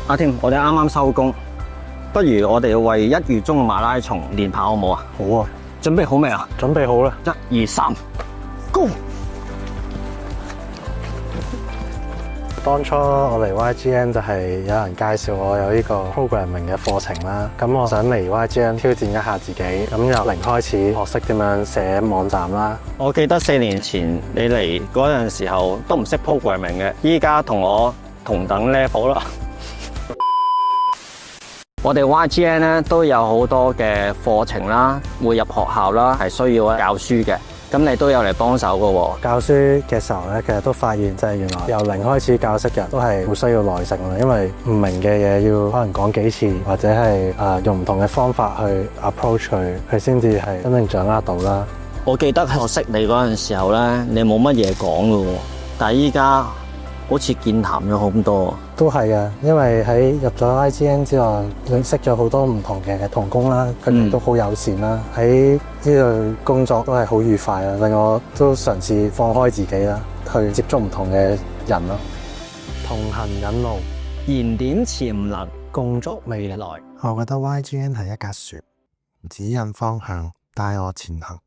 阿添，我哋啱啱收工，不如我哋為1月中嘅馬拉松練跑好冇啊？好啊，準備好未啊？準備好啦！1、2、3，Go！當初我嚟 YGN 就係有人介紹我有呢個 programming 嘅課程啦，咁我想嚟 YGN 挑戰一下自己，咁由零開始學識點樣寫網站啦。我記得4年前你嚟嗰陣時候都唔識 programming 嘅，依家同我同等 level 啦。我哋 YGN 咧都有好多嘅課程啦，會入學校啦，係需要教書嘅。咁你都有嚟幫手㗎喎。教書嘅時候咧，其實都發現就係原來由零開始教識人都係好需要耐性啦，因為唔明嘅嘢要可能講幾次，或者係用唔同嘅方法去 approach 佢先至係真正掌握到啦。我記得我識你嗰陣時候咧，你冇乜嘢講㗎喎，但係依家好似健談咗好多。都係嘅，因為喺入咗 YGN 之外，認識咗好多唔同嘅同工啦，佢哋都好友善啦，喺呢度工作都係好愉快啦，令我都嘗試放開自己啦，去接觸唔同嘅人咯。同行引路，燃點潛能，共築未來。我覺得 YGN 係一架船，指引方向，帶我前行。